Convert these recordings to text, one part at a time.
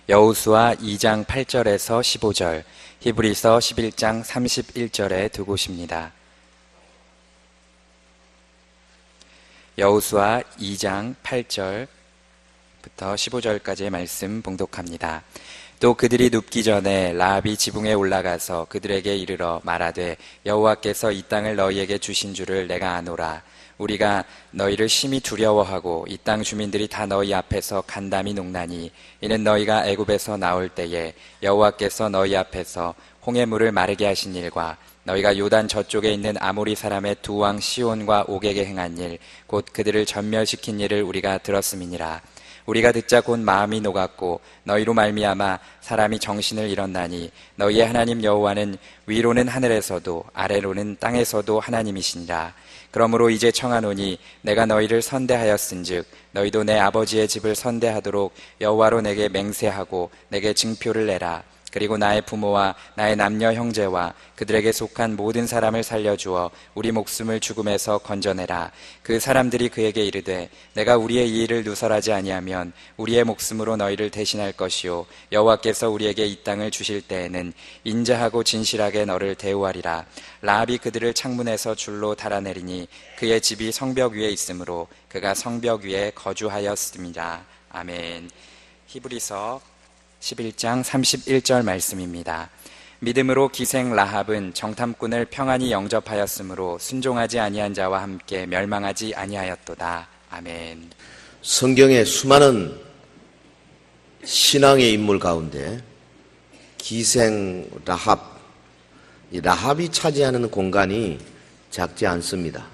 여호수아 2장 8절에서 15절, 히브리서 11장 31절에 두 곳입니다. 여호수아 2장 8절부터 15절까지의 말씀 봉독합니다. 또 그들이 눕기 전에 라합이 지붕에 올라가서 그들에게 이르러 말하되 여호와께서 이 땅을 너희에게 주신 줄을 내가 아노라. 우리가 너희를 심히 두려워하고 이 땅 주민들이 다 너희 앞에서 간담이 녹나니 이는 너희가 애굽에서 나올 때에 여호와께서 너희 앞에서 홍해 물을 마르게 하신 일과 너희가 요단 저쪽에 있는 아모리 사람의 두 왕 시온과 옥에게 행한 일 곧 그들을 전멸시킨 일을 우리가 들었음이니라. 우리가 듣자 곧 마음이 녹았고 너희로 말미암아 사람이 정신을 잃었나니 너희의 하나님 여호와는 위로는 하늘에서도 아래로는 땅에서도 하나님이시니라. 그러므로 이제 청하노니 내가 너희를 선대하였은즉 너희도 내 아버지의 집을 선대하도록 여호와로 내게 맹세하고 내게 증표를 내라. 그리고 나의 부모와 나의 남녀 형제와 그들에게 속한 모든 사람을 살려주어 우리 목숨을 죽음에서 건져내라. 그 사람들이 그에게 이르되 내가 우리의 이 일을 누설하지 아니하면 우리의 목숨으로 너희를 대신할 것이요 여호와께서 우리에게 이 땅을 주실 때에는 인자하고 진실하게 너를 대우하리라. 라합이 그들을 창문에서 줄로 달아내리니 그의 집이 성벽 위에 있으므로 그가 성벽 위에 거주하였습니다. 아멘. 히브리서 11장 31절 말씀입니다. 믿음으로 기생 라합은 정탐꾼을 평안히 영접하였으므로 순종하지 아니한 자와 함께 멸망하지 아니하였도다. 아멘. 성경의 수많은 신앙의 인물 가운데 기생 라합, 이 라합이 차지하는 공간이 작지 않습니다.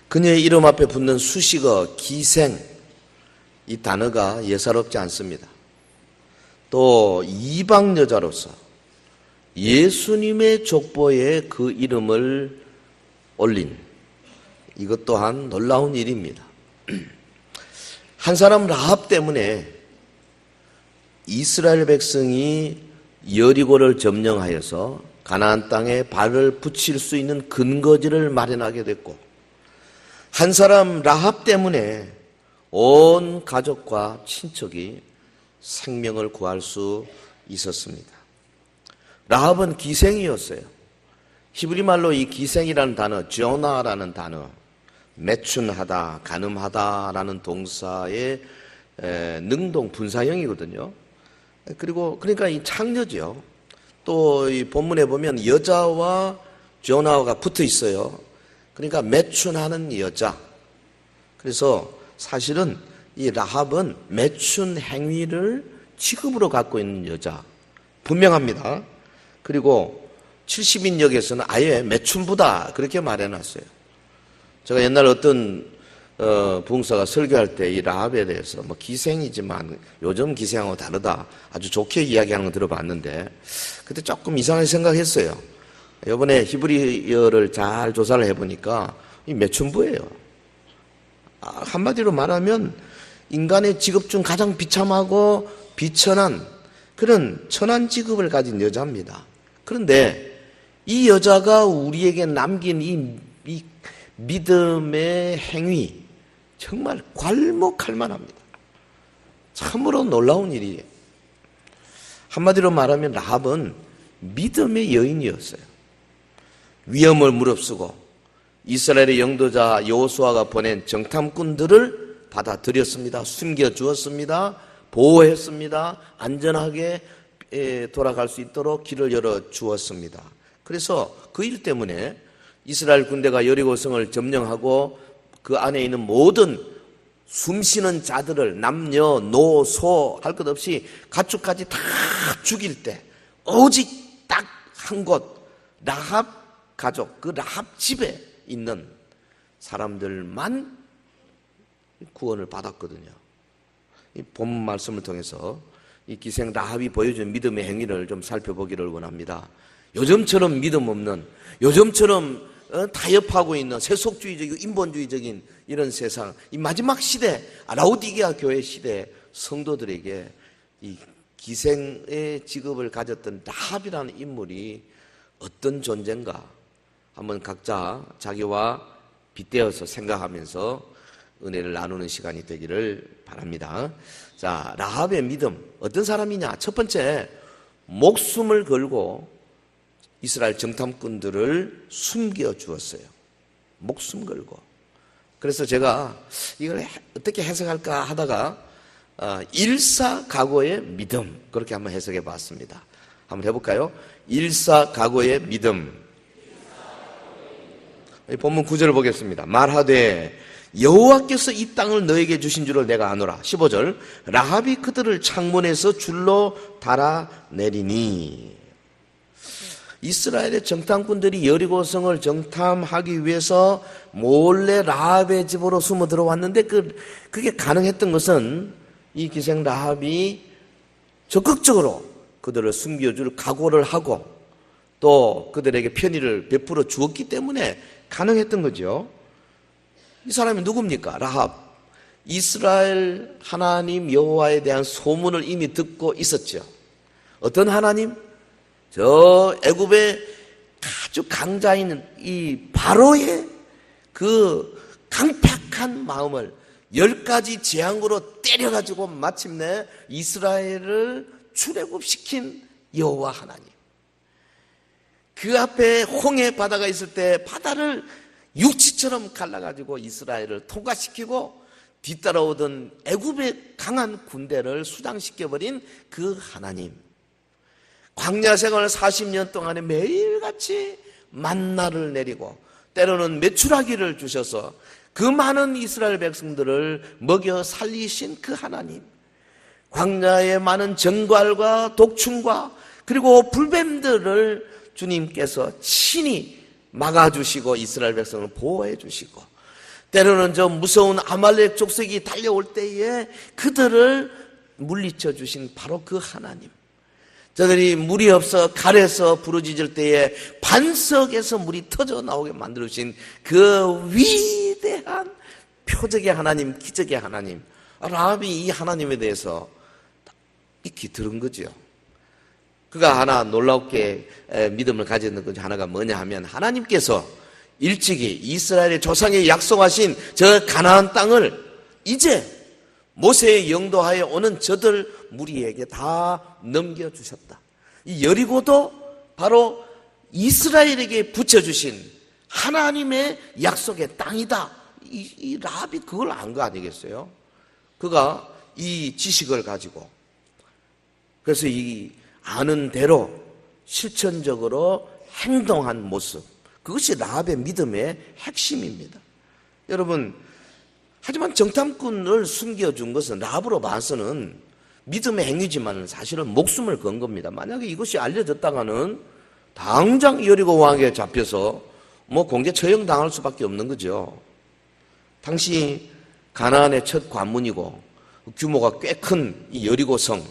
그녀의 이름 앞에 붙는 수식어 기생, 이 단어가 예사롭지 않습니다. 또 이방 여자로서 예수님의 족보에 그 이름을 올린 이것 또한 놀라운 일입니다. 한 사람 라합 때문에 이스라엘 백성이 여리고를 점령하여서 가나안 땅에 발을 붙일 수 있는 근거지를 마련하게 됐고, 한 사람 라합 때문에 온 가족과 친척이 생명을 구할 수 있었습니다. 라합은 기생이었어요. 히브리 말로 이 기생이라는 단어, 조나라는 단어, 매춘하다, 간음하다라는 동사의 능동 분사형이거든요. 그리고 그러니까 이 창녀죠. 또 이 본문에 보면 여자와 조나가 붙어 있어요. 그러니까 매춘하는 여자. 그래서 사실은 이 라합은 매춘 행위를 직업으로 갖고 있는 여자, 분명합니다. 그리고 70인역에서는 아예 매춘부다 그렇게 말해놨어요. 제가 옛날 어떤 부흥사가 설교할 때 이 라합에 대해서 뭐 기생이지만 요즘 기생하고 다르다 아주 좋게 이야기하는 거 들어봤는데 그때 조금 이상하게 생각했어요. 이번에 히브리어를 잘 조사를 해보니까 이 매춘부예요. 한마디로 말하면 인간의 직업 중 가장 비참하고 비천한 그런 천한 직업을 가진 여자입니다. 그런데 이 여자가 우리에게 남긴 이 믿음의 행위 정말 괄목할 만합니다. 참으로 놀라운 일이에요. 한마디로 말하면 라합은 믿음의 여인이었어요. 위험을 무릅쓰고 이스라엘의 영도자 여호수아가 보낸 정탐꾼들을 받아들였습니다. 숨겨주었습니다. 보호했습니다. 안전하게 돌아갈 수 있도록 길을 열어주었습니다. 그래서 그 일 때문에 이스라엘 군대가 여리고성을 점령하고 그 안에 있는 모든 숨쉬는 자들을 남녀, 노, 소 할 것 없이 가축까지 다 죽일 때 오직 딱 한 곳 라합 가족, 그 라합 집에 있는 사람들만 구원을 받았거든요. 이 본문 말씀을 통해서 이 기생 라합이 보여준 믿음의 행위를 좀 살펴보기를 원합니다. 요즘처럼 믿음 없는, 요즘처럼 타협하고 있는 세속주의적이고 인본주의적인 이런 세상, 이 마지막 시대, 라오디게아 교회 시대 성도들에게 이 기생의 직업을 가졌던 라합이라는 인물이 어떤 존재인가 한번 각자 자기와 빗대어서 생각하면서 은혜를 나누는 시간이 되기를 바랍니다. 자, 라합의 믿음 어떤 사람이냐? 첫 번째, 목숨을 걸고 이스라엘 정탐꾼들을 숨겨주었어요. 목숨 걸고. 그래서 제가 이걸 어떻게 해석할까 하다가 일사각오의 믿음, 그렇게 한번 해석해 봤습니다. 한번 해볼까요? 일사각오의 믿음. 본문 9절을 보겠습니다. 말하되 여호와께서 이 땅을 너에게 주신 줄을 내가 아노라. 15절, 라합이 그들을 창문에서 줄로 달아내리니. 이스라엘의 정탐꾼들이 여리고성을 정탐하기 위해서 몰래 라합의 집으로 숨어 들어왔는데 그게 가능했던 것은 이 기생 라합이 적극적으로 그들을 숨겨줄 각오를 하고 또 그들에게 편의를 베풀어 주었기 때문에 가능했던 거죠. 이 사람이 누굽니까? 라합. 이스라엘 하나님 여호와에 대한 소문을 이미 듣고 있었죠. 어떤 하나님? 저 애굽의 아주 강자인 이 바로의 그 강팍한 마음을 10가지 재앙으로 때려가지고 마침내 이스라엘을 출애굽시킨 여호와 하나님. 그 앞에 홍해 바다가 있을 때 바다를 육지처럼 갈라가지고 이스라엘을 통과시키고 뒤따라오던 애굽의 강한 군대를 수장시켜버린 그 하나님. 광야 생활 40년 동안에 매일같이 만나를 내리고 때로는 메추라기를 주셔서 그 많은 이스라엘 백성들을 먹여 살리신 그 하나님. 광야의 많은 정갈과 독충과 그리고 불뱀들을 주님께서 친히 막아주시고 이스라엘 백성을 보호해 주시고 때로는 저 무서운 아말렉 족속이 달려올 때에 그들을 물리쳐 주신 바로 그 하나님. 저들이 물이 없어 갈에서 부르짖을 때에 반석에서 물이 터져 나오게 만들어주신 그 위대한 표적의 하나님, 기적의 하나님. 라합이 이 하나님에 대해서 익히 들은 거죠. 그가 하나 놀랍게 믿음을 가졌는 것 하나가 뭐냐 하면 하나님께서 일찍이 이스라엘의 조상에 약속하신 저 가나안 땅을 이제 모세의 영도하에 오는 저들 무리에게 다 넘겨주셨다. 이 여리고도 바로 이스라엘에게 붙여주신 하나님의 약속의 땅이다. 이 라합이 그걸 안 거 아니겠어요? 그가 이 지식을 가지고 그래서 이 아는 대로 실천적으로 행동한 모습, 그것이 라합의 믿음의 핵심입니다. 여러분, 하지만 정탐꾼을 숨겨준 것은 라합으로 봐서는 믿음의 행위지만 사실은 목숨을 건 겁니다. 만약에 이것이 알려졌다가는 당장 여리고 왕에게 잡혀서 공개 처형당할 수밖에 없는 거죠. 당시 가나안의 첫 관문이고 규모가 꽤 큰 이 여리고성,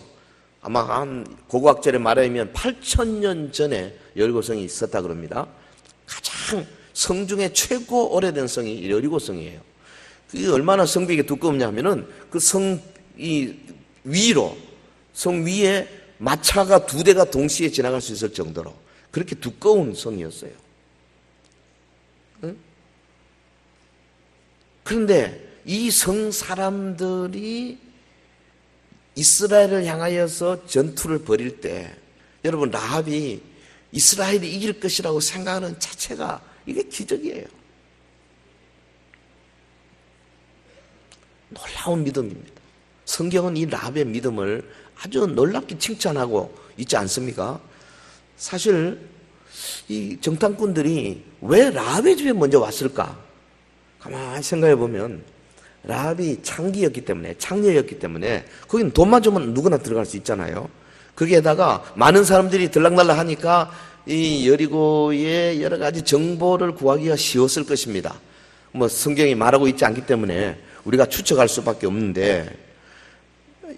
아마 한 고고학절에 말하면 8,000년 전에 여리고성이 있었다 그럽니다. 가장 성 중에 최고 오래된 성이 여리고성이에요. 그게 얼마나 성벽이 두껍냐 하면은 그 성 위로, 성 위에 마차가 2대가 동시에 지나갈 수 있을 정도로 그렇게 두꺼운 성이었어요. 응? 그런데 이 성 사람들이 이스라엘을 향하여서 전투를 벌일 때 여러분 라합이 이스라엘이 이길 것이라고 생각하는 자체가 이게 기적이에요. 놀라운 믿음입니다. 성경은 이 라합의 믿음을 아주 놀랍게 칭찬하고 있지 않습니까? 사실 이 정탐꾼들이 왜 라합의 집에 먼저 왔을까? 가만히 생각해 보면 라합이 창녀였기 때문에 거기는 돈만 주면 누구나 들어갈 수 있잖아요. 거기에다가 많은 사람들이 들락날락 하니까 이 여리고의 여러 가지 정보를 구하기가 쉬웠을 것입니다. 성경이 말하고 있지 않기 때문에 우리가 추측할 수밖에 없는데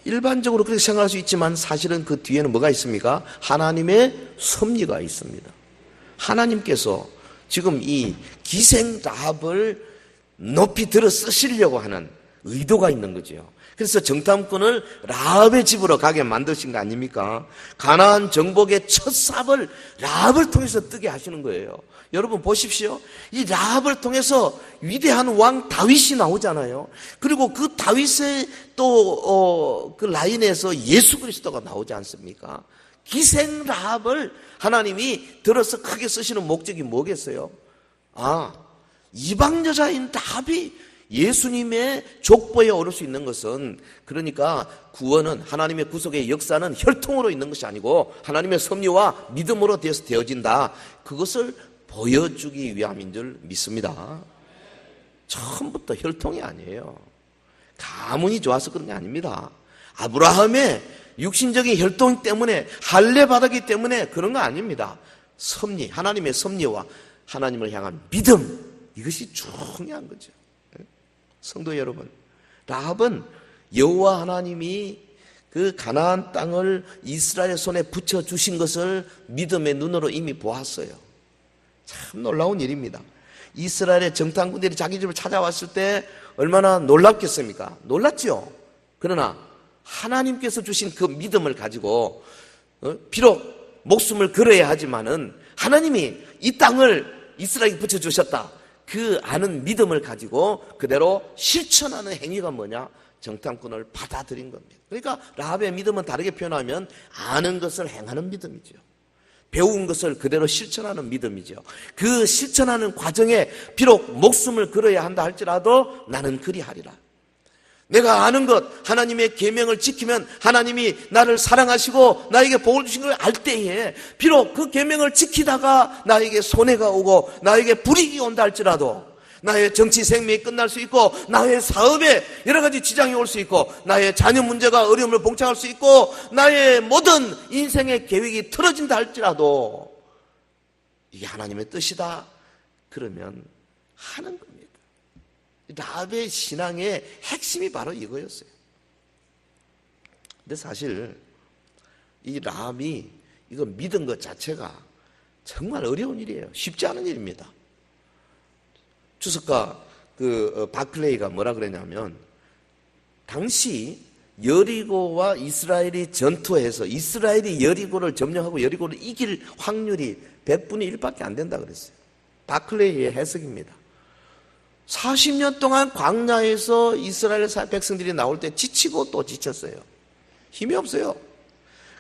일반적으로 그렇게 생각할 수 있지만 사실은 그 뒤에는 뭐가 있습니까? 하나님의 섭리가 있습니다. 하나님께서 지금 이 기생 라합을 높이 들어 쓰시려고 하는 의도가 있는 거죠. 그래서 정탐꾼을 라합의 집으로 가게 만드신 거 아닙니까? 가나안 정복의 첫 삽을 라합을 통해서 뜨게 하시는 거예요. 여러분 보십시오. 이 라합을 통해서 위대한 왕 다윗이 나오잖아요. 그리고 그 다윗의 또 그 라인에서 예수 그리스도가 나오지 않습니까? 기생 라합을 하나님이 들어서 크게 쓰시는 목적이 뭐겠어요? 이방 여자인 라합이 예수님의 족보에 오를 수 있는 것은, 그러니까 구원은, 하나님의 구속의 역사는 혈통으로 있는 것이 아니고 하나님의 섭리와 믿음으로 되어진다. 그것을 보여주기 위함인 줄 믿습니다. 처음부터 혈통이 아니에요. 가문이 좋아서 그런 게 아닙니다. 아브라함의 육신적인 혈통 때문에, 할례 받았기 때문에 그런 거 아닙니다. 섭리, 하나님의 섭리와 하나님을 향한 믿음, 이것이 중요한 거죠. 성도 여러분, 라합은 여호와 하나님이 그 가나안 땅을 이스라엘 손에 붙여주신 것을 믿음의 눈으로 이미 보았어요. 참 놀라운 일입니다. 이스라엘의 정탐꾼들이 자기 집을 찾아왔을 때 얼마나 놀랍겠습니까? 놀랐죠. 그러나 하나님께서 주신 그 믿음을 가지고 비록 목숨을 걸어야 하지만은 하나님이 이 땅을 이스라엘에게 붙여주셨다. 그 아는 믿음을 가지고 그대로 실천하는 행위가 뭐냐? 정탐꾼을 받아들인 겁니다. 그러니까 라합의 믿음은 다르게 표현하면 아는 것을 행하는 믿음이죠. 배운 것을 그대로 실천하는 믿음이죠. 그 실천하는 과정에 비록 목숨을 걸어야 한다 할지라도 나는 그리하리라. 내가 아는 것, 하나님의 계명을 지키면 하나님이 나를 사랑하시고 나에게 복을 주신 걸 알 때에 비록 그 계명을 지키다가 나에게 손해가 오고 나에게 불이익이 온다 할지라도, 나의 정치 생명이 끝날 수 있고 나의 사업에 여러 가지 지장이 올 수 있고 나의 자녀 문제가 어려움을 봉착할 수 있고 나의 모든 인생의 계획이 틀어진다 할지라도 이게 하나님의 뜻이다 그러면 하는 겁니다. 라합의 신앙의 핵심이 바로 이거였어요. 근데 사실 이 라합이 이거 믿은 것 자체가 정말 어려운 일이에요. 쉽지 않은 일입니다. 주석가 바클레이가 뭐라 그랬냐면, 당시 여리고와 이스라엘이 전투해서 이스라엘이 여리고를 점령하고 여리고를 이길 확률이 100분의 1밖에 안 된다 그랬어요. 바클레이의 해석입니다. 40년 동안 광야에서 이스라엘 백성들이 나올 때 지치고 또 지쳤어요. 힘이 없어요.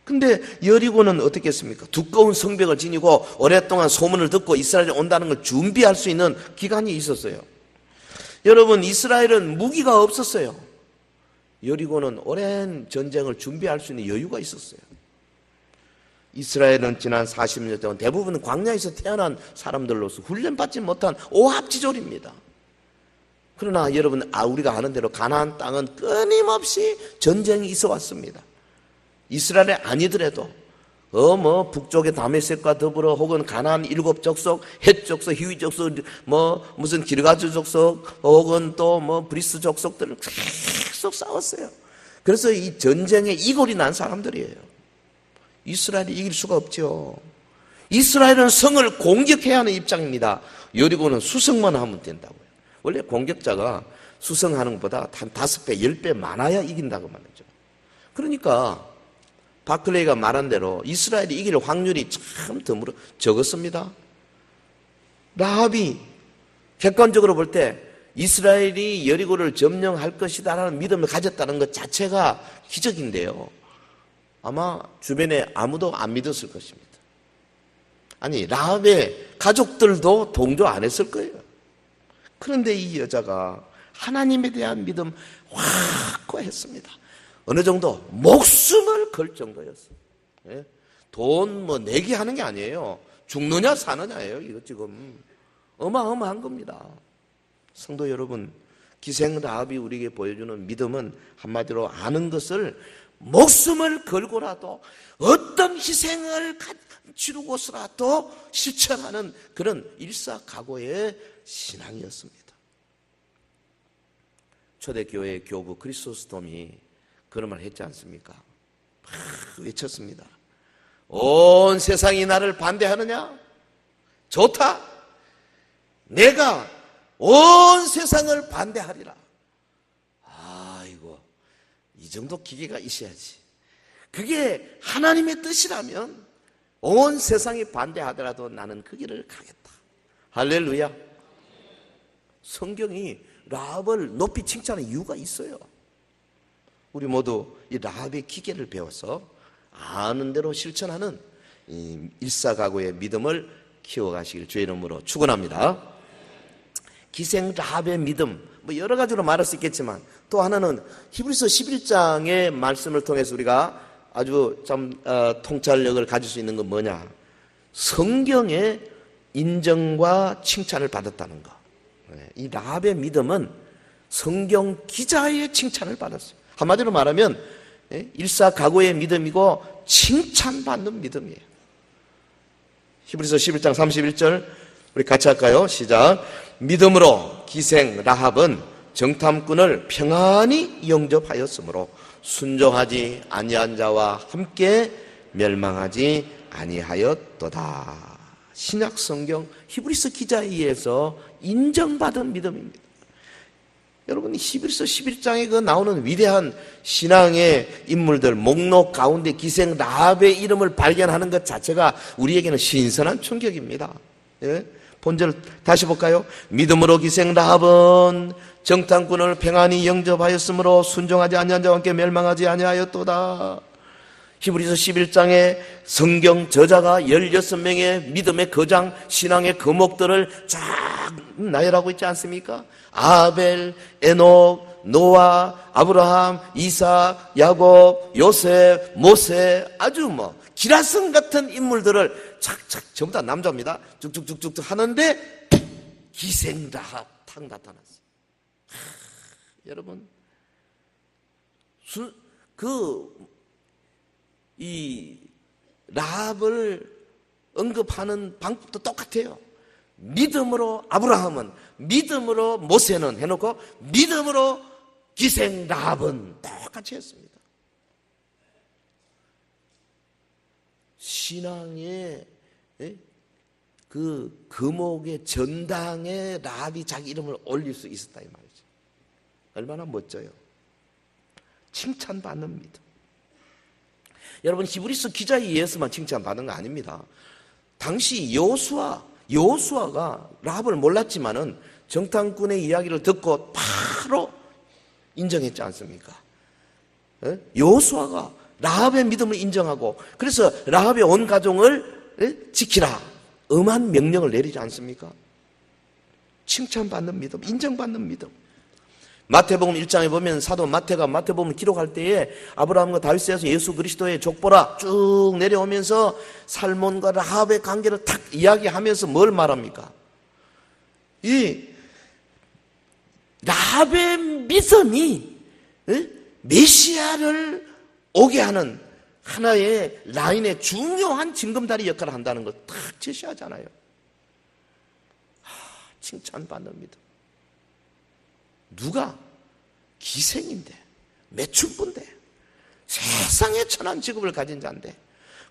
근데 여리고는 어떻게 했습니까? 두꺼운 성벽을 지니고 오랫동안 소문을 듣고 이스라엘이 온다는 걸 준비할 수 있는 기간이 있었어요. 여러분, 이스라엘은 무기가 없었어요. 여리고는 오랜 전쟁을 준비할 수 있는 여유가 있었어요. 이스라엘은 지난 40년 동안 대부분 광야에서 태어난 사람들로서 훈련받지 못한 오합지졸입니다. 그러나 여러분, 우리가 아는 대로 가나안 땅은 끊임없이 전쟁이 있어 왔습니다. 이스라엘이 아니더라도 북쪽의 다메섹과 더불어 혹은 가나안 7족속, 헷 족속, 히위 족속, 무슨 기르가즈 족속 혹은 또 브리스 족속들을 계속 싸웠어요. 그래서 이 전쟁에 이골이 난 사람들이에요. 이스라엘이 이길 수가 없죠. 이스라엘은 성을 공격해야 하는 입장입니다. 여리고는 수성만 하면 된다고요. 원래 공격자가 수성하는 것보다 한 5배, 10배 많아야 이긴다고 말이죠. 그러니까 바클레이가 말한 대로 이스라엘이 이길 확률이 참 드물어 적었습니다. 라합이 객관적으로 볼 때 이스라엘이 여리고를 점령할 것이다라는 믿음을 가졌다는 것 자체가 기적인데요. 아마 주변에 아무도 안 믿었을 것입니다. 아니, 라합의 가족들도 동조 안 했을 거예요. 그런데 이 여자가 하나님에 대한 믿음 확고했습니다. 어느 정도 목숨을 걸 정도였어요. 예? 돈 내기 하는 게 아니에요. 죽느냐 사느냐예요. 이거 지금 어마어마한 겁니다. 성도 여러분, 기생 라합이 우리에게 보여주는 믿음은 한마디로 아는 것을 목숨을 걸고라도 어떤 희생을 치르고서라도 실천하는 그런 일사각오의 신앙이었습니다. 초대교회의 교부 크리소스톰이 그런 말 했지 않습니까? 막 외쳤습니다. 온 세상이 나를 반대하느냐? 좋다. 내가 온 세상을 반대하리라. 이 정도 기계가 있어야지. 그게 하나님의 뜻이라면 온 세상이 반대하더라도 나는 그 길을 가겠다. 할렐루야. 성경이 라합을 높이 칭찬하는 이유가 있어요. 우리 모두 이 라합의 기계를 배워서 아는 대로 실천하는 이 일사각오의 믿음을 키워가시길 주의 이름으로 축원합니다. 기생 라합의 믿음, 뭐 여러 가지로 말할 수 있겠지만 또 하나는 히브리서 11장의 말씀을 통해서 우리가 아주 참 통찰력을 가질 수 있는 건 뭐냐? 성경의 인정과 칭찬을 받았다는 거. 이 라합의 믿음은 성경 기자의 칭찬을 받았어요. 한마디로 말하면 일사각오의 믿음이고 칭찬받는 믿음이에요. 히브리서 11장 31절 우리 같이 할까요? 시작. 믿음으로 기생 라합은 정탐꾼을 평안히 영접하였으므로 순종하지 아니한 자와 함께 멸망하지 아니하였도다. 신약 성경 히브리서 기자에 의해서 인정받은 믿음입니다. 여러분, 히브리서 11장에 그 나오는 위대한 신앙의 인물들 목록 가운데 기생 라합의 이름을 발견하는 것 자체가 우리에게는 신선한 충격입니다. 예? 본절 다시 볼까요? 믿음으로 기생 라합은 정탐꾼을 평안히 영접하였으므로 순종하지 아니한 자와 함께 멸망하지 아니하였도다. 히브리서 11장에 성경 저자가 16명의 믿음의 거장, 신앙의 거목들을 쫙 나열하고 있지 않습니까? 아벨, 에녹, 노아, 아브라함, 이삭, 야곱, 요셉, 모세, 아주 기라성 같은 인물들을 착착 전부 다 남자입니다. 쭉쭉쭉쭉 하는데 기생 라합 탁 나타났어요. 여러분, 이 라합을 언급하는 방법도 똑같아요. 믿음으로 아브라함은, 믿음으로 모세는 해놓고 믿음으로 기생 라합은 똑같이 했습니다. 신앙의 그 거목의 전당에 라합이 자기 이름을 올릴 수 있었다 이 말이죠. 얼마나 멋져요. 칭찬받는 믿음. 여러분, 히브리서 기자에 의해서만 칭찬받은 거 아닙니다. 당시 여호수아가 라합을 몰랐지만은 정탐꾼의 이야기를 듣고 바로 인정했지 않습니까? 여호수아가 라합의 믿음을 인정하고 그래서 라합의 온 가정을 지키라 엄한 명령을 내리지 않습니까? 칭찬받는 믿음, 인정받는 믿음. 마태복음 1장에 보면 사도 마태가 마태복음을 기록할 때에 아브라함과 다윗에서 예수 그리스도의 족보라 쭉 내려오면서 살몬과 라합의 관계를 탁 이야기하면서 뭘 말합니까? 이 라합의 믿음이 메시아를 오게 하는 하나의 라인의 중요한 징검다리 역할을 한다는 걸 탁 제시하잖아요. 칭찬받는 믿음. 누가? 기생인데, 매춘부인데, 세상에 천한 직업을 가진 자인데,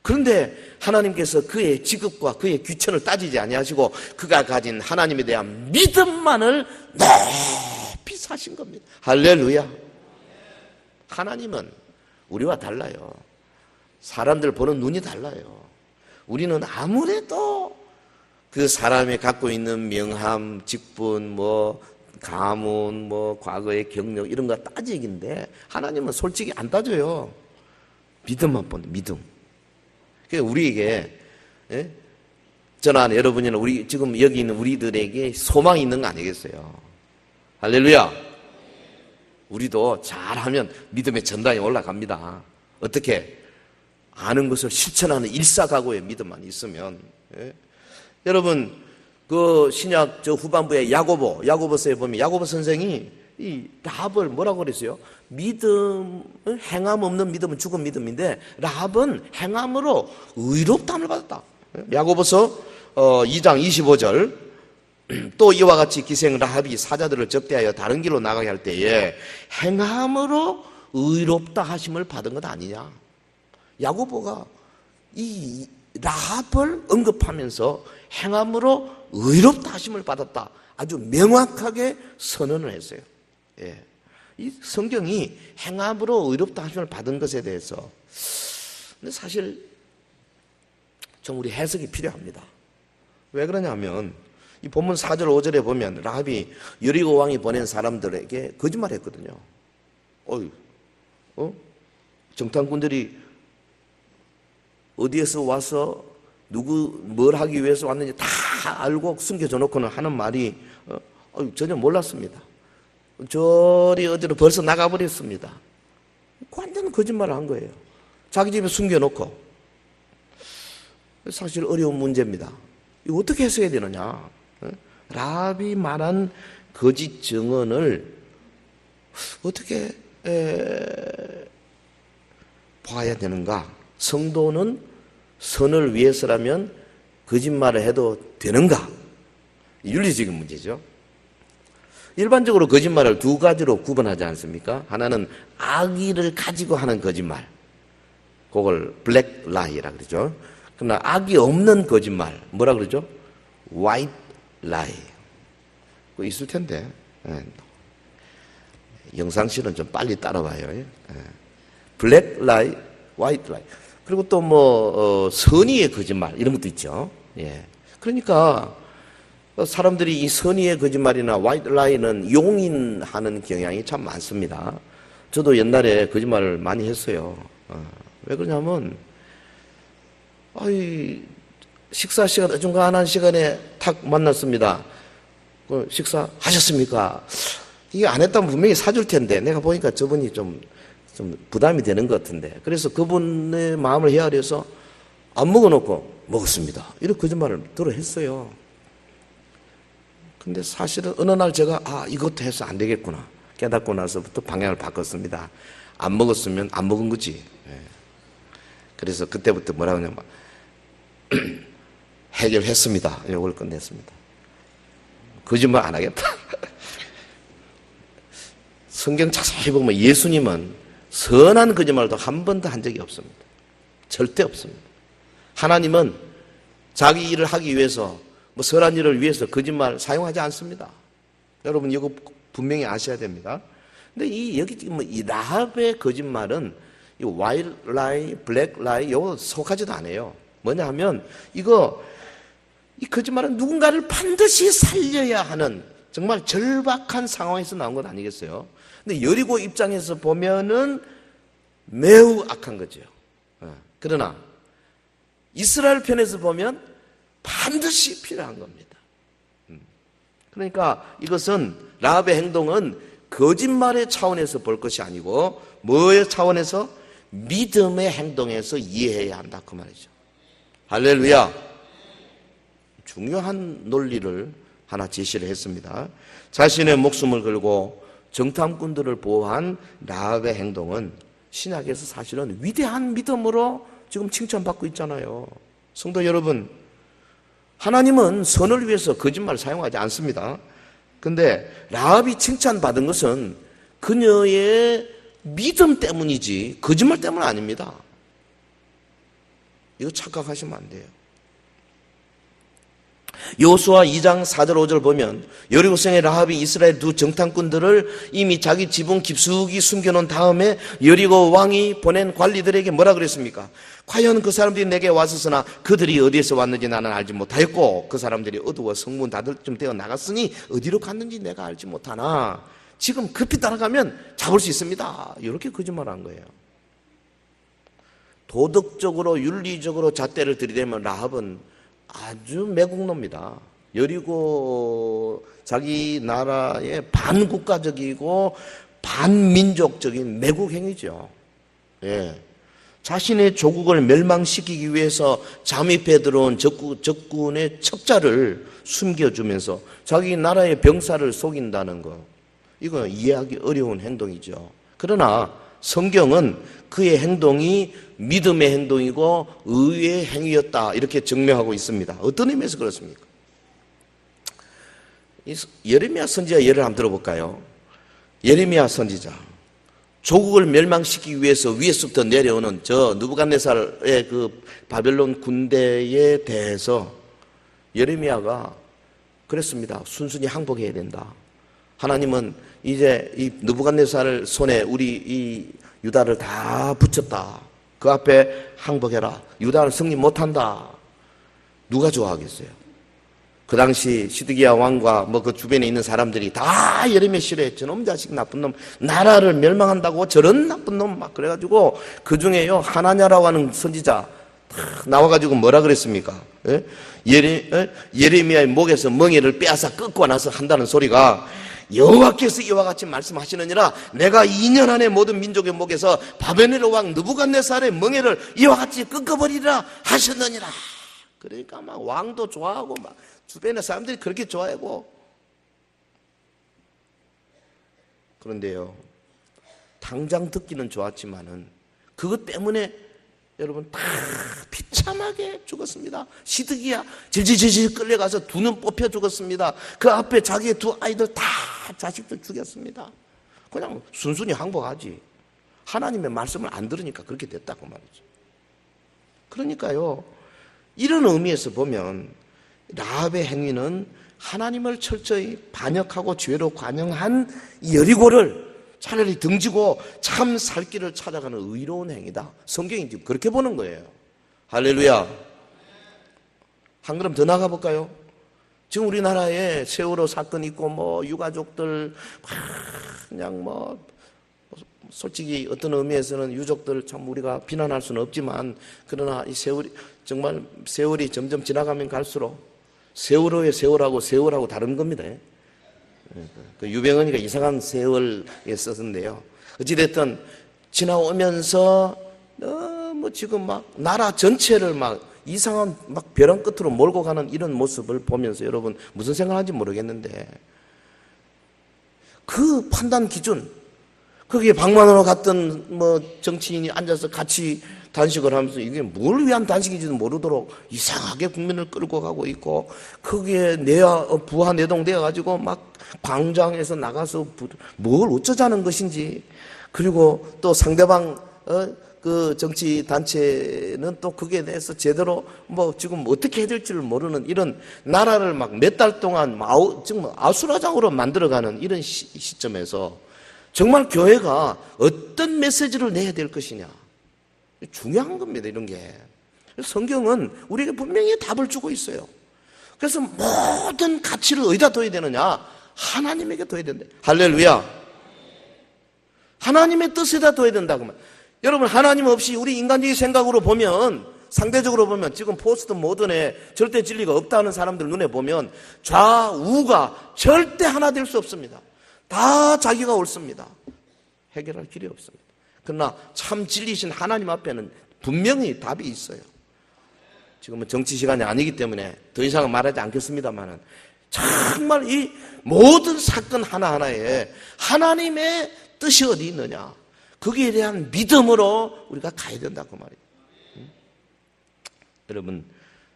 그런데 하나님께서 그의 직업과 그의 귀천을 따지지 아니하시고 그가 가진 하나님에 대한 믿음만을 높이 사신 겁니다. 할렐루야. 하나님은 우리와 달라요. 사람들 보는 눈이 달라요. 우리는 아무래도 그 사람이 갖고 있는 명함, 직분, 가문, 과거의 경력 이런 거 따지기인데 하나님은 솔직히 안 따져요. 믿음만 본다. 믿음. 그러니까 우리에게 저나 여러분이나 우리 지금 여기 있는 우리들에게 소망이 있는 거 아니겠어요? 할렐루야. 우리도 잘하면 믿음의 전당에 올라갑니다. 어떻게? 아는 것을 실천하는 일사각오의 믿음만 있으면. 여러분, 그 신약 저 후반부에 야고보서에 보면 야고보 선생이 이 라합을 뭐라고 그랬어요? 행함 없는 믿음은 죽은 믿음인데 라합은 행함으로 의롭다함을 받았다. 야고보서 2장 25절 또 이와 같이 기생 라합이 사자들을 접대하여 다른 길로 나가게 할 때에 행함으로 의롭다 하심을 받은 것 아니냐. 야고보가 이 라합을 언급하면서 행함으로 의롭다 하심을 받았다. 아주 명확하게 선언을 했어요. 예. 이 성경이 행함으로 의롭다 하심을 받은 것에 대해서 근데 사실 좀 우리 해석이 필요합니다. 왜 그러냐면 이 본문 4절 5절에 보면 라합이 여리고 왕이 보낸 사람들에게 거짓말했거든요. 정탐꾼들이 어디에서 와서 누구 뭘 하기 위해서 왔는지 다 알고 숨겨져 놓고는 하는 말이 전혀 몰랐습니다. 저리 어디로 벌써 나가버렸습니다. 완전 거짓말을 한 거예요. 자기 집에 숨겨놓고. 사실 어려운 문제입니다. 이거 어떻게 해석해야 되느냐. 라합이 말한 거짓 증언을 어떻게 봐야 되는가. 성도는 선을 위해서라면 거짓말을 해도 되는가. 윤리적인 문제죠. 일반적으로 거짓말을 두 가지로 구분하지 않습니까? 하나는 악의를 가지고 하는 거짓말. 그걸 블랙 라이라 그러죠. 그러나 악이 없는 거짓말. 뭐라 그러죠? 화이트 라이. 그거 있을 텐데. 영상실은 좀 빨리 따라와요. 블랙 라이, 화이트 라이. 그리고 또 선의의 거짓말 이런 것도 있죠. 그러니까 사람들이 이 선의의 거짓말이나 화이트 라이는 용인하는 경향이 참 많습니다. 저도 옛날에 거짓말을 많이 했어요. 왜 그러냐면 식사 시간 어중간한 시간에 탁 만났습니다. 식사 하셨습니까? 이게 안 했다면 분명히 사줄 텐데 내가 보니까 저분이 좀 부담이 되는 것 같은데 그래서 그분의 마음을 헤아려서 안 먹어놓고 먹었습니다. 이런 거짓말을 들어 했어요. 근데 사실은 어느 날 제가 이것도 해서 안 되겠구나 깨닫고 나서부터 방향을 바꿨습니다. 안 먹었으면 안 먹은 거지. 그래서 그때부터 뭐라고 하냐면 해결했습니다. 이걸 끝냈습니다. 거짓말 안 하겠다. 성경 자세히 보면 예수님은 선한 거짓말도 한 번도 한 적이 없습니다. 절대 없습니다. 하나님은 자기 일을 하기 위해서 선한 일을 위해서 거짓말 사용하지 않습니다. 여러분 이거 분명히 아셔야 됩니다. 근데 여기 지금 이 라합의 거짓말은 이 화이트 라이, 블랙 라이 이거 속하지도 않아요. 뭐냐 하면 이 거짓말은 누군가를 반드시 살려야 하는 정말 절박한 상황에서 나온 건 아니겠어요? 근데 여리고 입장에서 보면은 매우 악한 거죠. 그러나 이스라엘 편에서 보면 반드시 필요한 겁니다. 그러니까 이것은 라합의 행동은 거짓말의 차원에서 볼 것이 아니고 뭐의 차원에서? 믿음의 행동에서 이해해야 한다 그 말이죠. 할렐루야. 중요한 논리를 하나 제시를 했습니다. 자신의 목숨을 걸고 정탐꾼들을 보호한 라합의 행동은 신약에서 사실은 위대한 믿음으로 지금 칭찬받고 있잖아요. 성도 여러분, 하나님은 선을 위해서 거짓말을 사용하지 않습니다. 근데 라합이 칭찬받은 것은 그녀의 믿음 때문이지 거짓말 때문은 아닙니다. 이거 착각하시면 안 돼요. 여호수아 2장 4절 5절 보면 여리고성의 라합이 이스라엘 두 정탐꾼들을 이미 자기 지붕 깊숙이 숨겨놓은 다음에 여리고 왕이 보낸 관리들에게 뭐라 그랬습니까? 과연 그 사람들이 내게 왔었으나 그들이 어디에서 왔는지 나는 알지 못하였고 그 사람들이 어두워 성문 닫을쯤 되어 나갔으니 어디로 갔는지 내가 알지 못하나 지금 급히 따라가면 잡을 수 있습니다. 이렇게 거짓말한 거예요. 도덕적으로 윤리적으로 잣대를 들이대면 라합은 아주 매국노입니다. 여리고 자기 나라의 반국가적이고 반민족적인 매국 행위죠. 자신의 조국을 멸망시키기 위해서 잠입해 들어온 적군의 첩자를 숨겨주면서 자기 나라의 병사를 속인다는 거, 이거 이해하기 어려운 행동이죠. 그러나 성경은 그의 행동이 믿음의 행동이고 의의 행위였다 이렇게 증명하고 있습니다. 어떤 의미에서 그렇습니까? 예레미야 선지자 예를 한번 들어볼까요? 예레미야 선지자, 조국을 멸망시키기 위해서 위에서부터 내려오는 저 느부갓네살의 그 바벨론 군대에 대해서 예레미야가 그랬습니다. 순순히 항복해야 된다. 하나님은 이제 이 느부갓네살 손에 우리 이 유다를 다 붙였다. 그 앞에 항복해라. 유다는 승리 못한다. 누가 좋아하겠어요? 그 당시 시드기야 왕과 뭐 그 주변에 있는 사람들이 다 예레미야 싫어했죠. 저놈 자식 나쁜 놈, 나라를 멸망한다고 저런 나쁜 놈 막 그래가지고 그 중에요 하나냐라고 하는 선지자 딱 나와가지고 뭐라 그랬습니까? 예레미야의 목에서 멍에를 빼앗아 끊고 나서 한다는 소리가 여호와께서 이와 같이 말씀하시느니라 내가 2년 안에 모든 민족의 목에서 바벨론 왕 느부갓네살의 멍에를 이와 같이 끊어버리라 하셨느니라. 그러니까 막 왕도 좋아하고 막 주변의 사람들이 그렇게 좋아하고. 그런데요 당장 듣기는 좋았지만은 그것 때문에 여러분 다 비참하게 죽었습니다. 시드기야 질질질질 끌려가서 두 눈 뽑혀 죽었습니다. 그 앞에 자기의 두 아이들 다 자식들 죽였습니다. 그냥 순순히 항복하지. 하나님의 말씀을 안 들으니까 그렇게 됐다고 말이죠. 그러니까요 이런 의미에서 보면 라합의 행위는 하나님을 철저히 반역하고 죄로 관영한 여리고를 차라리 등지고 참 살 길을 찾아가는 의로운 행위다. 성경이 지금 그렇게 보는 거예요. 할렐루야. 한 걸음 더 나가 볼까요? 지금 우리나라에 세월호 사건 있고 뭐 유가족들 그냥 뭐 솔직히 어떤 의미에서는 유족들 참 우리가 비난할 수는 없지만 그러나 이 세월이 정말 세월이 점점 지나가면 갈수록 세월호의 세월하고 다른 겁니다. 그 유병헌이가 이상한 세월에 썼는데요. 어찌됐든 지나오면서 너무 지금 막 나라 전체를 막 이상한 막 벼랑 끝으로 몰고 가는 이런 모습을 보면서 여러분 무슨 생각하는지 모르겠는데 그 판단 기준 거기에 방만으로 갔던 뭐 정치인이 앉아서 같이 단식을 하면서 이게 뭘 위한 단식인지도 모르도록 이상하게 국민을 끌고 가고 있고 거기에 부하 내동되어 가지고 막 광장에서 나가서 뭘 어쩌자는 것인지 그리고 또 상대방 그 정치 단체는 또 거기에 대해서 제대로 뭐 지금 어떻게 해야 될지를 모르는 이런 나라를 막 몇 달 동안 지금 아수라장으로 만들어가는 이런 시점에서 정말 교회가 어떤 메시지를 내야 될 것이냐 중요한 겁니다. 이런 게 성경은 우리에게 분명히 답을 주고 있어요. 그래서 모든 가치를 어디다 둬야 되느냐? 하나님에게 둬야 된다. 할렐루야. 하나님의 뜻에다 둬야 된다고 말. 여러분 하나님 없이 우리 인간적인 생각으로 보면 상대적으로 보면 지금 포스트 모던에 절대 진리가 없다는 사람들 눈에 보면 좌우가 절대 하나 될 수 없습니다. 다 자기가 옳습니다. 해결할 길이 없습니다. 그러나 참 진리신 하나님 앞에는 분명히 답이 있어요. 지금은 정치 시간이 아니기 때문에 더 이상은 말하지 않겠습니다만은 정말 이 모든 사건 하나하나에 하나님의 뜻이 어디 있느냐 거기에 대한 믿음으로 우리가 가야 된다고 말이에요. 여러분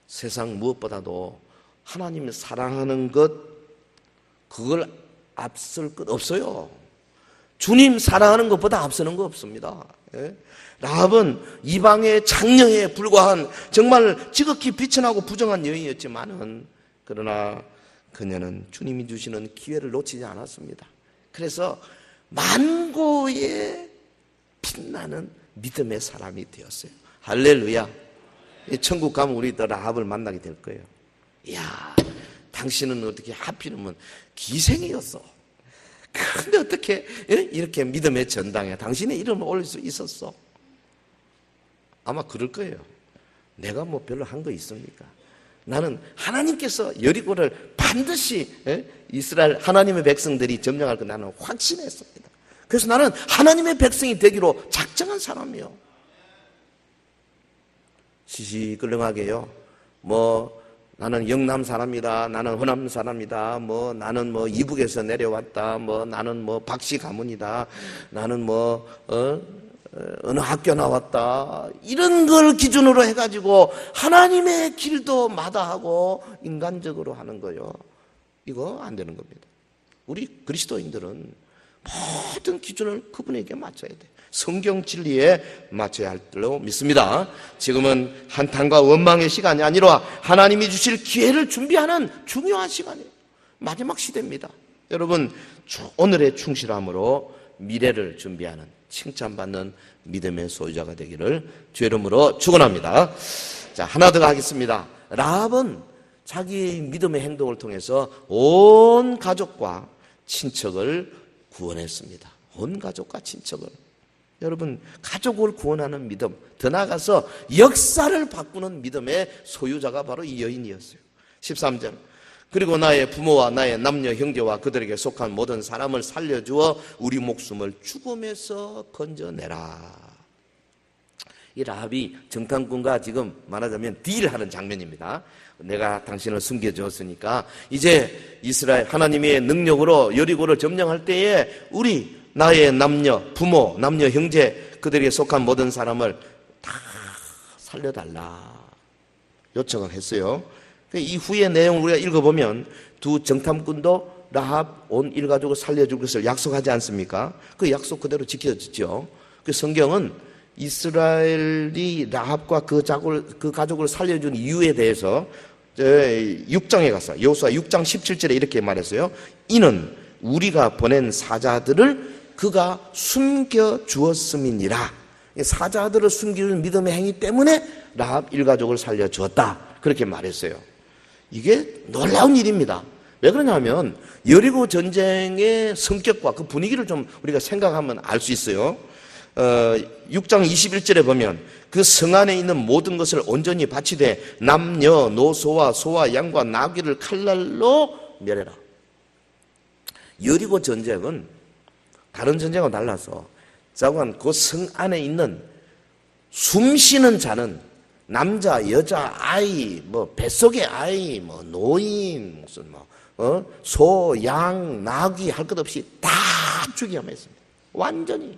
세상 무엇보다도 하나님을 사랑하는 것 그걸 앞설 것 없어요. 주님 사랑하는 것보다 앞서는 거 없습니다. 라합은 이방의 장녀에 불과한 정말 지극히 비천하고 부정한 여인이었지만은 그러나 그녀는 주님이 주시는 기회를 놓치지 않았습니다. 그래서 만고의 빛나는 믿음의 사람이 되었어요. 할렐루야. 천국 가면 우리 또 라합을 만나게 될 거예요. 이야, 당신은 어떻게 하필이면 기생이었어. 근데 어떻게 이렇게 믿음의 전당에 당신의 이름을 올릴 수 있었어? 아마 그럴 거예요. 내가 뭐 별로 한 거 있습니까? 나는 하나님께서 여리고를 반드시 이스라엘 하나님의 백성들이 점령할 거 나는 확신했습니다. 그래서 나는 하나님의 백성이 되기로 작정한 사람이요. 시시끌렁하게요. 뭐 나는 영남 사람이다. 나는 호남 사람이다. 뭐 나는 뭐 이북에서 내려왔다. 뭐 나는 뭐 박씨 가문이다. 나는 뭐 어느 학교 나왔다. 이런 걸 기준으로 해가지고 하나님의 길도 마다하고 인간적으로 하는 거요. 이거 안 되는 겁니다. 우리 그리스도인들은 모든 기준을 그분에게 맞춰야 돼. 성경 진리에 맞춰야 할 줄로 믿습니다. 지금은 한탄과 원망의 시간이 아니라 하나님이 주실 기회를 준비하는 중요한 시간이에요. 마지막 시대입니다. 여러분, 오늘의 충실함으로 미래를 준비하는 칭찬받는 믿음의 소유자가 되기를 주의 이름으로 축원합니다. 자, 하나 더 하겠습니다. 라합은 자기의 믿음의 행동을 통해서 온 가족과 친척을 구원했습니다. 온 가족과 친척을. 여러분, 가족을 구원하는 믿음, 더 나아가서 역사를 바꾸는 믿음의 소유자가 바로 이 여인이었어요. 13절. 그리고 나의 부모와 나의 남녀 형제와 그들에게 속한 모든 사람을 살려주어 우리 목숨을 죽음에서 건져내라. 이 라합이 정탐꾼과 지금 말하자면 딜하는 장면입니다. 내가 당신을 숨겨주었으니까 이제 이스라엘 하나님의 능력으로 여리고를 점령할 때에 우리 나의 남녀, 부모, 남녀, 형제 그들에게 속한 모든 사람을 다 살려달라 요청을 했어요. 이후의 내용을 우리가 읽어보면 두 정탐꾼도 라합 온 일가족을 살려줄 것을 약속하지 않습니까? 그 약속 그대로 지켜졌죠. 그 성경은 이스라엘이 라합과 그 가족을 살려준 이유에 대해서 6장에 가서 여호수아 6장 17절에 이렇게 말했어요. 이는 우리가 보낸 사자들을 그가 숨겨주었음이니라. 사자들을 숨기는 믿음의 행위 때문에 라합 일가족을 살려주었다. 그렇게 말했어요. 이게 놀라운 일입니다. 왜 그러냐면 여리고 전쟁의 성격과 그 분위기를 좀 우리가 생각하면 알 수 있어요. 6장 21절에 보면 그 성 안에 있는 모든 것을 온전히 바치되 남녀 노소와 소와 양과 나귀를 칼날로 멸해라. 여리고 전쟁은 다른 전쟁과 달라서 그 성 안에 있는 숨쉬는 자는 남자, 여자, 아이, 뱃속의 아이, 노인, 무슨 소, 양, 나귀 할 것 없이 다 죽여야만 했습니다. 완전히.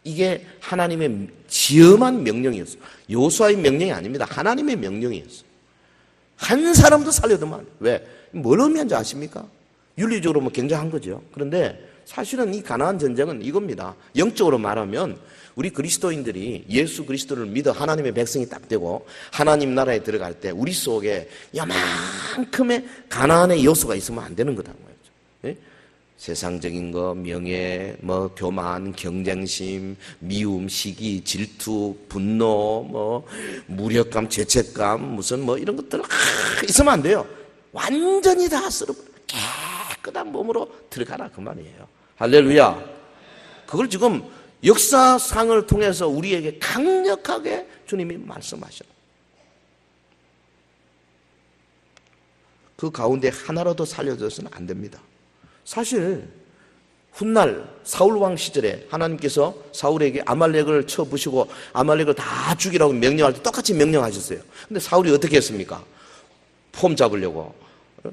이게 하나님의 지엄한 명령이었어요. 여호수아의 명령이 아닙니다. 하나님의 명령이었어요. 한 사람도 살려두면 안 돼요. 왜? 뭘 의미하는지 아십니까? 윤리적으로 굉장한 거죠. 그런데 사실은 이 가나안 전쟁은 이겁니다. 영적으로 말하면 우리 그리스도인들이 예수 그리스도를 믿어 하나님의 백성이 딱 되고 하나님 나라에 들어갈 때 우리 속에 요만큼의 가나안의 요소가 있으면 안 되는 거다 말이죠. 예? 세상적인 거, 명예, 교만, 경쟁심, 미움, 시기, 질투, 분노, 무력감, 죄책감, 무슨 이런 것들 있으면 안 돼요. 완전히 다 쓸어버려. 깨끗한 몸으로 들어가라 그 말이에요. 할렐루야. 그걸 지금 역사상을 통해서 우리에게 강력하게 주님이 말씀하셔요. 그 가운데 하나라도 살려줘서는 안 됩니다. 사실 훗날 사울왕 시절에 하나님께서 사울에게 아말렉을 쳐부시고 아말렉을 다 죽이라고 명령할 때 똑같이 명령하셨어요. 근데 사울이 어떻게 했습니까? 폼 잡으려고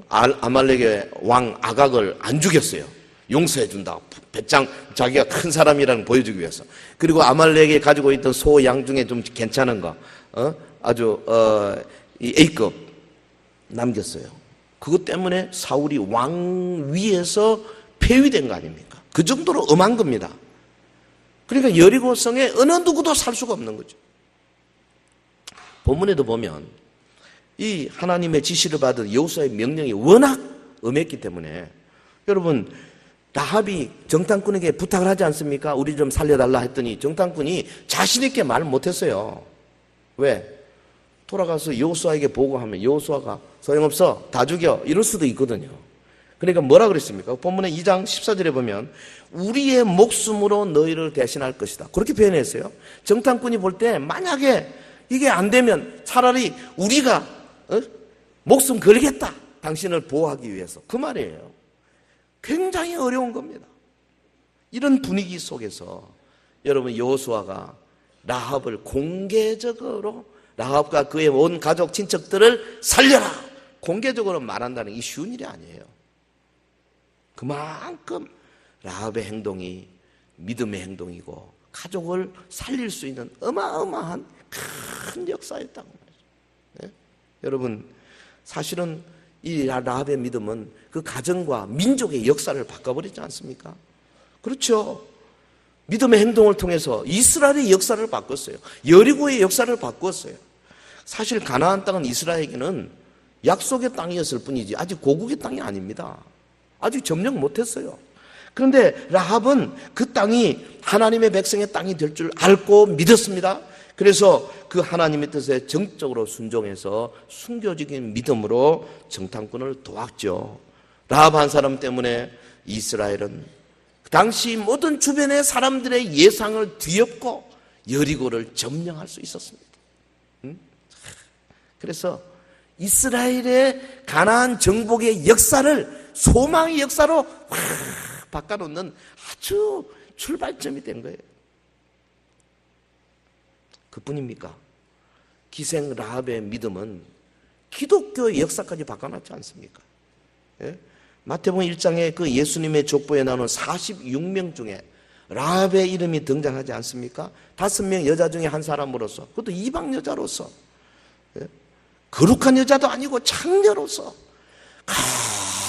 아말렉의 왕 아각을 안 죽였어요. 용서해 준다. 배짱 자기가 큰 사람이라는 걸 보여주기 위해서. 그리고 아말렉이 가지고 있던 소, 양 중에 좀 괜찮은 거 아주 이 A급 남겼어요. 그것 때문에 사울이 왕 위에서 폐위된 거 아닙니까? 그 정도로 엄한 겁니다. 그러니까 여리고성에 어느 누구도 살 수가 없는 거죠. 본문에도 보면 이 하나님의 지시를 받은 여호수아의 명령이 워낙 엄했기 때문에 여러분 라합이 정탐꾼에게 부탁을 하지 않습니까? 우리 좀 살려달라 했더니 정탐꾼이 자신 있게 말 못했어요. 왜? 돌아가서 여호수아에게 보고하면 여호수아가 소용없어 다 죽여 이럴 수도 있거든요. 그러니까 뭐라 그랬습니까? 본문의 2장 14절에 보면 우리의 목숨으로 너희를 대신할 것이다. 그렇게 표현했어요. 정탐꾼이 볼 때 만약에 이게 안 되면 차라리 우리가 목숨 걸겠다. 당신을 보호하기 위해서. 그 말이에요. 굉장히 어려운 겁니다. 이런 분위기 속에서 여러분 여호수아가 라합을 공개적으로 라합과 그의 온 가족 친척들을 살려라 공개적으로 말한다는 이 쉬운 일이 아니에요. 그만큼 라합의 행동이 믿음의 행동이고 가족을 살릴 수 있는 어마어마한 큰 역사였다고 말이죠. 네? 여러분 사실은 이 라합의 믿음은 그 가정과 민족의 역사를 바꿔버리지 않습니까? 그렇죠. 믿음의 행동을 통해서 이스라엘의 역사를 바꿨어요. 여리고의 역사를 바꿨어요. 사실 가나안 땅은 이스라엘에게는 약속의 땅이었을 뿐이지 아직 고국의 땅이 아닙니다. 아직 점령 못했어요. 그런데 라합은 그 땅이 하나님의 백성의 땅이 될 줄 알고 믿었습니다. 그래서 그 하나님의 뜻에 정적으로 순종해서 순교적인 믿음으로 정탐꾼을 도왔죠. 라합 한 사람 때문에 이스라엘은 그 당시 모든 주변의 사람들의 예상을 뒤엎고 여리고를 점령할 수 있었습니다. 그래서 이스라엘의 가나안 정복의 역사를 소망의 역사로 확 바꿔놓는 아주 출발점이 된 거예요. 그뿐입니까? 기생 라합의 믿음은 기독교의 역사까지 바꿔놨지 않습니까? 예? 마태복음 1장에 그 예수님의 족보에 나오는 46명 중에 라합의 이름이 등장하지 않습니까? 5명 여자 중에 한 사람으로서, 그것도 이방 여자로서, 예? 거룩한 여자도 아니고 창녀로서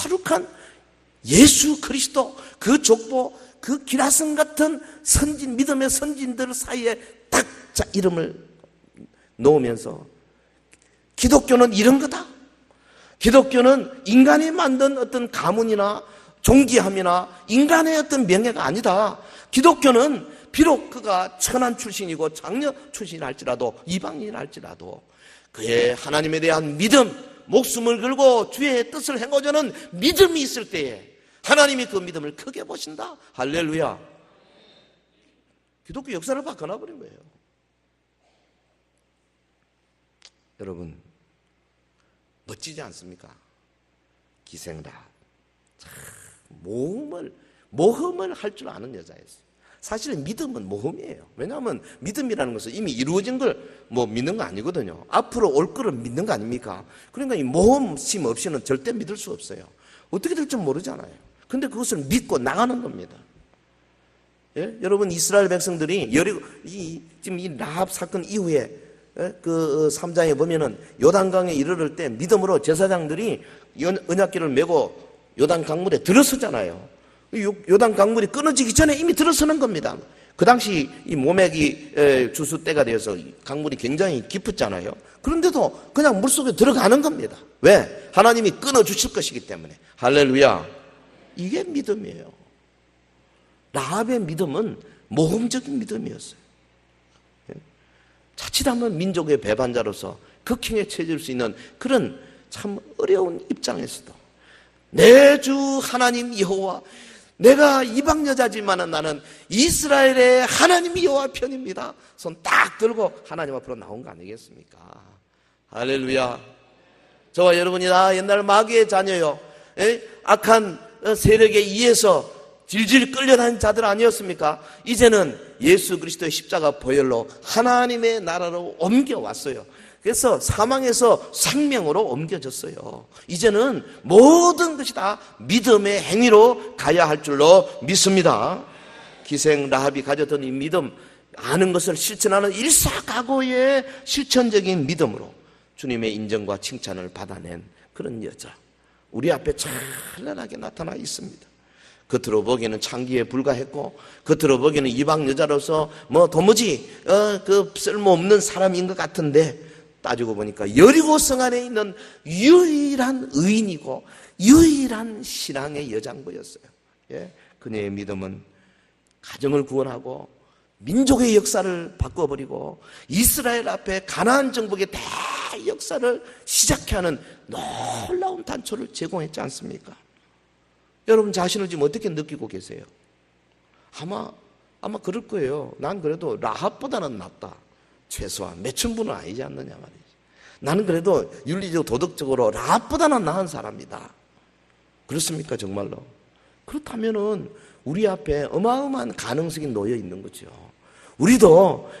거룩한 예수 그리스도 그 족보, 그 기라성 같은 선진, 믿음의 선진들 사이에 딱 이름을 놓으면서 기독교는 이런 거다. 기독교는 인간이 만든 어떤 가문이나 종기함이나 인간의 어떤 명예가 아니다. 기독교는 비록 그가 천한 출신이고 장녀 출신할지라도 이방인할지라도 그의 하나님에 대한 믿음, 목숨을 걸고 주의 뜻을 행하자는 믿음이 있을 때에 하나님이 그 믿음을 크게 보신다. 할렐루야. 기독교 역사를 바꿔놔버린 거예요. 여러분, 멋지지 않습니까? 기생라. 참 모험을 할 줄 아는 여자였어요. 사실은 믿음은 모험이에요. 왜냐하면 믿음이라는 것은 이미 이루어진 걸 믿는 거 아니거든요. 앞으로 올 거를 믿는 거 아닙니까? 그러니까 이 모험심 없이는 절대 믿을 수 없어요. 어떻게 될지 모르잖아요. 근데 그것을 믿고 나가는 겁니다. 예? 여러분, 이스라엘 백성들이 지금 이 라합 사건 이후에 그 3장에 보면은 요단강에 이르를 때 믿음으로 제사장들이 언약궤를 메고 요단 강물에 들어서잖아요. 요단 강물이 끊어지기 전에 이미 들어서는 겁니다. 그 당시 이 모맥이 주수 때가 되어서 강물이 굉장히 깊었잖아요. 그런데도 그냥 물속에 들어가는 겁니다. 왜? 하나님이 끊어주실 것이기 때문에. 할렐루야. 이게 믿음이에요. 라합의 믿음은 모험적인 믿음이었어요. 자칫하면 민족의 배반자로서 극형에 처해질 수 있는 그런 참 어려운 입장에서도 내 주 하나님 여호와, 내가 이방 여자지만은 나는 이스라엘의 하나님 여호와 편입니다. 손 딱 들고 하나님 앞으로 나온 거 아니겠습니까? 할렐루야. 저와 여러분이 다 옛날 마귀의 자녀요. 악한 세력에 의해서 질질 끌려다닌 자들 아니었습니까? 이제는 예수 그리스도의 십자가 보혈로 하나님의 나라로 옮겨왔어요. 그래서 사망에서 생명으로 옮겨졌어요. 이제는 모든 것이 다 믿음의 행위로 가야 할 줄로 믿습니다. 기생 라합이 가졌던 이 믿음, 아는 것을 실천하는 일사각오의 실천적인 믿음으로 주님의 인정과 칭찬을 받아낸 그런 여자, 우리 앞에 찬란하게 나타나 있습니다. 겉으로 보기에는 창기에 불과했고, 겉으로 보기에는 이방 여자로서 도무지 그 쓸모없는 사람인 것 같은데, 따지고 보니까 여리고성 안에 있는 유일한 의인이고 유일한 신앙의 여장부였어요. 예? 그녀의 믿음은 가정을 구원하고 민족의 역사를 바꿔버리고 이스라엘 앞에 가나안 정복의 대역사를 시작해 하는 놀라운 단초를 제공했지 않습니까? 여러분 자신을 지금 어떻게 느끼고 계세요? 아마 그럴 거예요. 난 그래도 라합보다는 낫다. 최소한 매춘부는 아니지 않느냐 말이지. 나는 그래도 윤리적 도덕적으로 라합보다는 나은 사람이다. 그렇습니까 정말로? 그렇다면은 우리 앞에 어마어마한 가능성이 놓여 있는 거죠. 우리도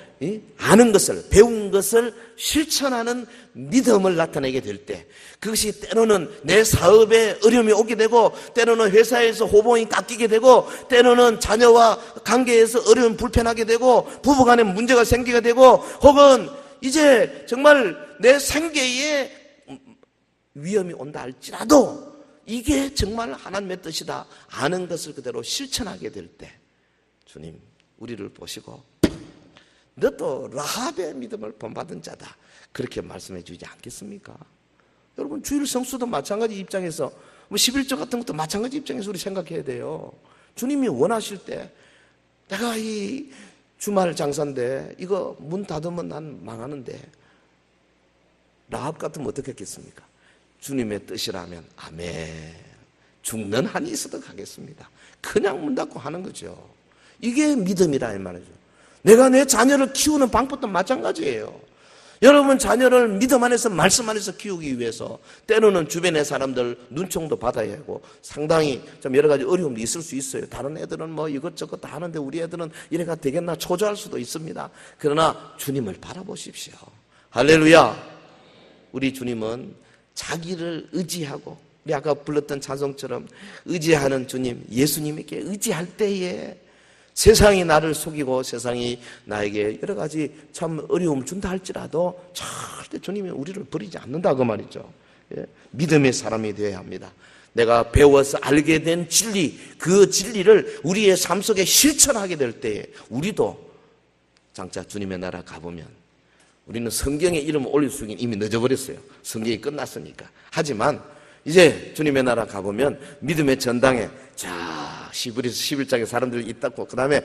아는 것을, 배운 것을 실천하는 믿음을 나타내게 될 때, 그것이 때로는 내 사업에 어려움이 오게 되고, 때로는 회사에서 호봉이 깎이게 되고, 때로는 자녀와 관계에서 어려움 불편하게 되고, 부부간에 문제가 생기게 되고, 혹은 이제 정말 내 생계에 위험이 온다 할지라도 이게 정말 하나님의 뜻이다 아는 것을 그대로 실천하게 될 때, 주님 우리를 보시고 너도 라합의 믿음을 본받은 자다 그렇게 말씀해 주지 않겠습니까? 여러분 주일 성수도 마찬가지 입장에서 뭐 11조 같은 것도 마찬가지 입장에서 우리 생각해야 돼요. 주님이 원하실 때 내가 이 주말 장사인데 이거 문 닫으면 난 망하는데 라합 같으면 어떻게 했겠습니까? 주님의 뜻이라면 아멘. 죽는 한이 있어도 가겠습니다. 그냥 문 닫고 하는 거죠. 이게 믿음이라 이 말이죠. 내가 내 자녀를 키우는 방법도 마찬가지예요. 여러분 자녀를 믿음 안에서 말씀 안에서 키우기 위해서 때로는 주변의 사람들 눈총도 받아야 하고 상당히 좀 여러 가지 어려움도 있을 수 있어요. 다른 애들은 뭐 이것저것 다 하는데 우리 애들은 이래가 되겠나 초조할 수도 있습니다. 그러나 주님을 바라보십시오. 할렐루야. 우리 주님은 자기를 의지하고 우리 아까 불렀던 찬송처럼 의지하는 주님, 예수님에게 의지할 때에 세상이 나를 속이고 세상이 나에게 여러 가지 참 어려움을 준다 할지라도 절대 주님이 우리를 버리지 않는다 그 말이죠. 예? 믿음의 사람이 되어야 합니다. 내가 배워서 알게 된 진리, 그 진리를 우리의 삶 속에 실천하게 될 때에 우리도 장차 주님의 나라 가보면 우리는 성경에 이름을 올릴 수 있는 이미 늦어버렸어요. 성경이 끝났으니까. 하지만 이제 주님의 나라 가보면 믿음의 전당에 자 시브리서 11장에 사람들이 있다고 그 다음에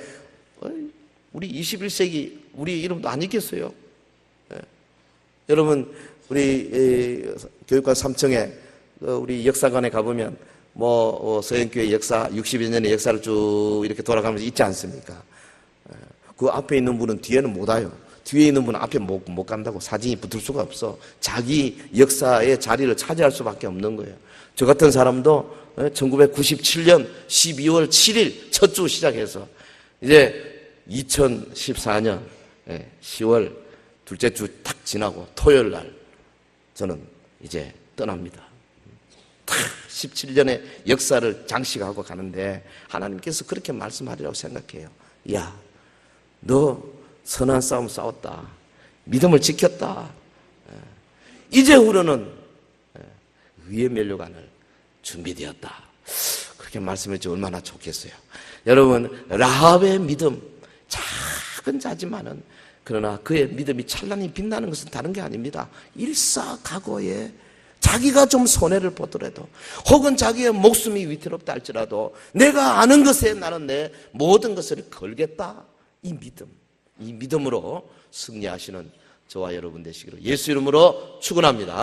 우리 21세기 우리 이름도 안 있겠어요. 예. 여러분 우리 교육관 3층에 우리 역사관에 가보면 뭐 서영교회 역사 60여 년의 역사를 쭉 이렇게 돌아가면서 있지 않습니까? 예. 그 앞에 있는 분은 뒤에는 못 와요. 뒤에 있는 분은 앞에 못 간다고 사진이 붙을 수가 없어. 자기 역사의 자리를 차지할 수밖에 없는 거예요. 저 같은 사람도 1997년 12월 7일 첫 주 시작해서 이제 2014년 10월 둘째 주 딱 지나고 토요일 날 저는 이제 떠납니다. 딱 17년의 역사를 장식하고 가는데 하나님께서 그렇게 말씀하리라고 생각해요. 야, 너 선한 싸움 싸웠다. 믿음을 지켰다. 이제 우리는 의의 면류관을 준비되었다. 그렇게 말씀해 주면 얼마나 좋겠어요. 여러분 라합의 믿음 작은 자지만은 그러나 그의 믿음이 찬란히 빛나는 것은 다른 게 아닙니다. 일사각오에 자기가 좀 손해를 보더라도 혹은 자기의 목숨이 위태롭다 할지라도 내가 아는 것에 나는 내 모든 것을 걸겠다. 이 믿음. 이 믿음으로 승리하시는 저와 여러분 되시기를 예수 이름으로 축원합니다.